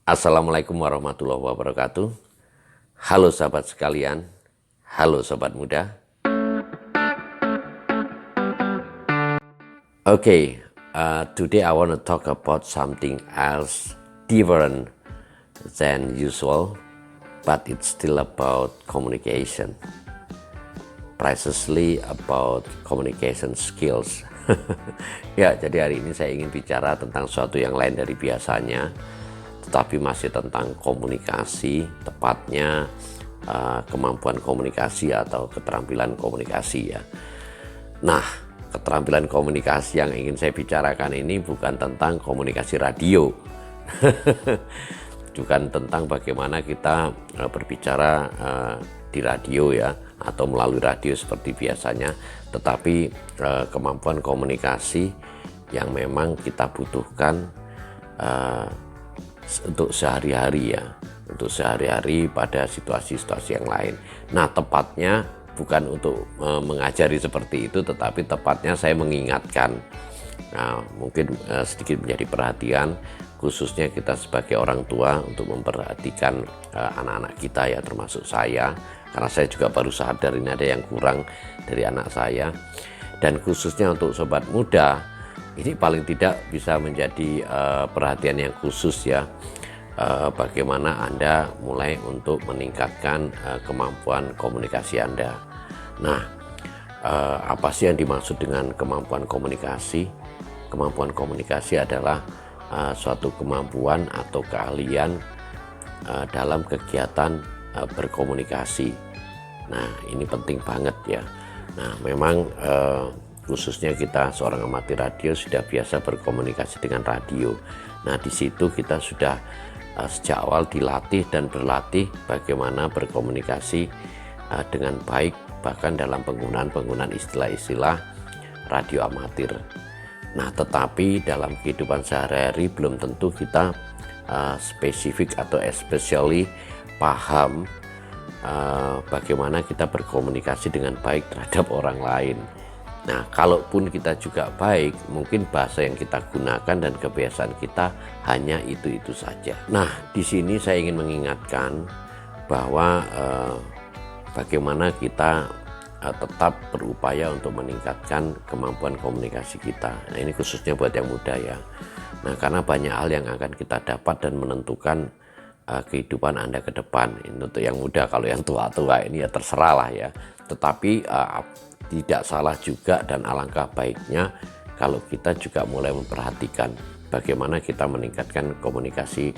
Assalamualaikum warahmatullahi wabarakatuh. Halo sahabat sekalian, halo sobat muda. Today I want to talk about something else different than usual, but it's still about communication. Precisely about communication skills. Ya, jadi hari ini saya ingin bicara tentang sesuatu yang lain dari biasanya, tetapi masih tentang komunikasi, tepatnya kemampuan komunikasi atau keterampilan komunikasi ya. Nah, keterampilan komunikasi yang ingin saya bicarakan ini bukan tentang komunikasi radio, bukan tentang bagaimana kita berbicara di radio ya, atau melalui radio seperti biasanya, tetapi kemampuan komunikasi yang memang kita butuhkan untuk sehari-hari ya, untuk sehari-hari pada situasi-situasi yang lain. Nah, tepatnya bukan untuk mengajari seperti itu, tetapi tepatnya saya mengingatkan. Nah, mungkin sedikit menjadi perhatian, khususnya kita sebagai orang tua untuk memperhatikan anak-anak kita ya, termasuk saya, karena saya juga baru sadar ini ada yang kurang dari anak saya. Dan khususnya untuk sobat muda, ini paling tidak bisa menjadi perhatian yang khusus ya, bagaimana Anda mulai untuk meningkatkan kemampuan komunikasi Anda. Nah, apa sih yang dimaksud dengan kemampuan komunikasi? Kemampuan komunikasi adalah suatu kemampuan atau keahlian dalam kegiatan berkomunikasi. Nah, ini penting banget ya. Nah, memang khususnya kita seorang amatir radio sudah biasa berkomunikasi dengan radio. Nah, di situ kita sudah sejak awal dilatih dan berlatih bagaimana berkomunikasi dengan baik, bahkan dalam penggunaan istilah-istilah radio amatir. Nah, tetapi dalam kehidupan sehari-hari belum tentu kita spesifik atau especially paham bagaimana kita berkomunikasi dengan baik terhadap orang lain. Nah, kalaupun kita juga baik, mungkin bahasa yang kita gunakan dan kebiasaan kita hanya itu-itu saja. Nah, di sini saya ingin mengingatkan bahwa bagaimana kita tetap berupaya untuk meningkatkan kemampuan komunikasi kita. Nah, ini khususnya buat yang muda ya. Nah, karena banyak hal yang akan kita dapat dan menentukan kehidupan Anda ke depan. Ini untuk yang muda, kalau yang tua-tua ini ya terserah lah ya. Tetapi tidak salah juga dan alangkah baiknya kalau kita juga mulai memperhatikan bagaimana kita meningkatkan komunikasi,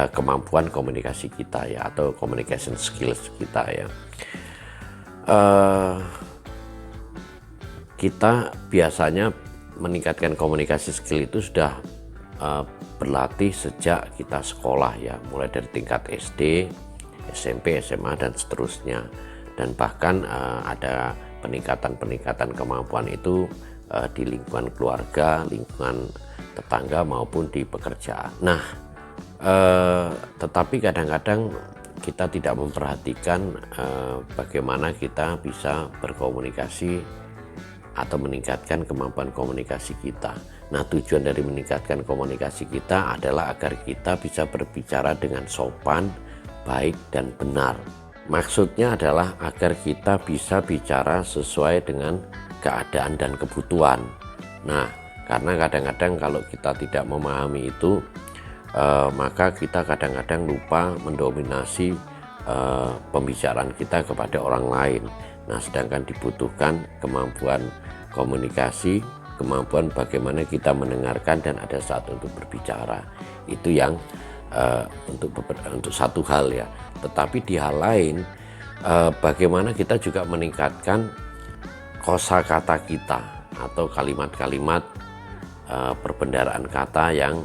kemampuan komunikasi kita ya, atau communication skills kita ya. Kita biasanya meningkatkan komunikasi skill itu sudah berlatih sejak kita sekolah ya, mulai dari tingkat SD, SMP, SMA dan seterusnya. Dan bahkan ada peningkatan kemampuan itu di lingkungan keluarga, lingkungan tetangga maupun di pekerjaan. Nah, tetapi kadang-kadang kita tidak memperhatikan bagaimana kita bisa berkomunikasi atau meningkatkan kemampuan komunikasi kita. Nah, tujuan dari meningkatkan komunikasi kita adalah agar kita bisa berbicara dengan sopan, baik, dan benar. Maksudnya adalah agar kita bisa bicara sesuai dengan keadaan dan kebutuhan. Nah, karena kadang-kadang kalau kita tidak memahami itu, maka kita kadang-kadang lupa mendominasi pembicaraan kita kepada orang lain. Nah, sedangkan dibutuhkan kemampuan komunikasi, kemampuan bagaimana kita mendengarkan dan ada saat untuk berbicara. Itu yang untuk satu hal ya. Tetapi di hal lain, bagaimana kita juga meningkatkan kosakata kita atau kalimat-kalimat perbendaharaan kata yang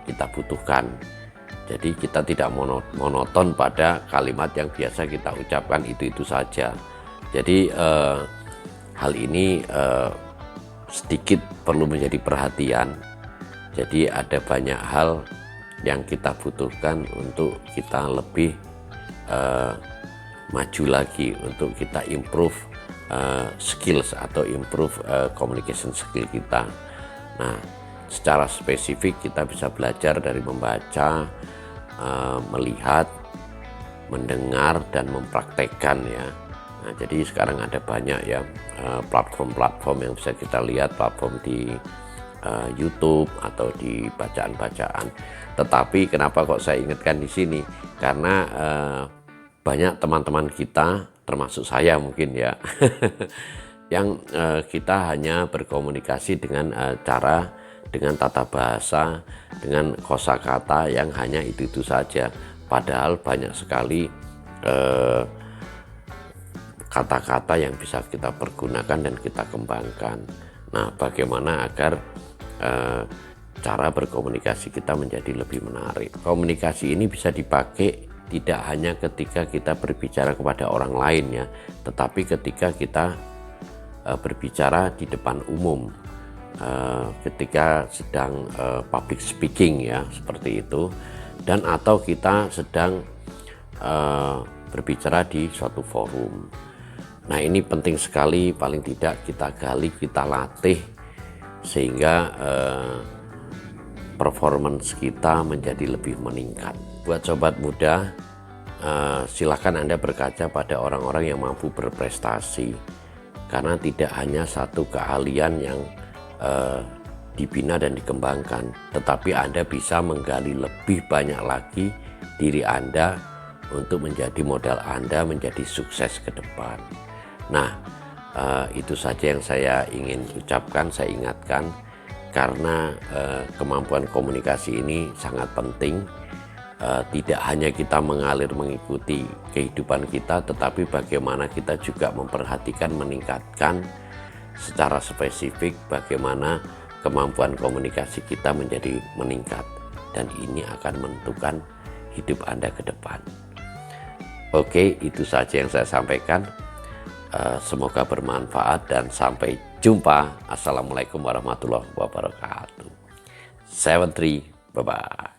kita butuhkan. Jadi kita tidak monoton pada kalimat yang biasa kita ucapkan itu saja. Jadi hal ini sedikit perlu menjadi perhatian. Jadi ada banyak hal yang kita butuhkan untuk kita lebih maju lagi, untuk kita improve skills atau improve communication skill kita. Nah, secara spesifik kita bisa belajar dari membaca, melihat, mendengar, dan mempraktekkan ya. Nah, jadi sekarang ada banyak ya platform-platform yang bisa kita lihat, platform di YouTube atau di bacaan-bacaan. Tetapi kenapa kok saya ingatkan di sini? Karena banyak teman-teman kita, termasuk saya mungkin ya, yang kita hanya berkomunikasi dengan dengan tata bahasa, dengan kosakata yang hanya itu saja. Padahal banyak sekali kata-kata yang bisa kita pergunakan dan kita kembangkan. Nah, bagaimana agar cara berkomunikasi kita menjadi lebih menarik? Komunikasi ini bisa dipakai tidak hanya ketika kita berbicara kepada orang lain ya, tetapi ketika kita berbicara di depan umum, ketika sedang public speaking ya, seperti itu, dan atau kita sedang berbicara di suatu forum. Nah, ini penting sekali, paling tidak kita gali, kita latih, sehingga performance kita menjadi lebih meningkat. Buat sobat muda, silakan Anda berkaca pada orang-orang yang mampu berprestasi, karena tidak hanya satu keahlian yang dibina dan dikembangkan, tetapi Anda bisa menggali lebih banyak lagi diri Anda untuk menjadi modal Anda menjadi sukses ke depan. Nah, itu saja yang saya ingin ucapkan, saya ingatkan, karena kemampuan komunikasi ini sangat penting. Tidak hanya kita mengalir mengikuti kehidupan kita, tetapi bagaimana kita juga memperhatikan, meningkatkan secara spesifik bagaimana kemampuan komunikasi kita menjadi meningkat, dan ini akan menentukan hidup Anda ke depan. Oke, itu saja yang saya sampaikan. Semoga bermanfaat dan sampai jumpa. Assalamualaikum warahmatullahi wabarakatuh. 73, bye-bye.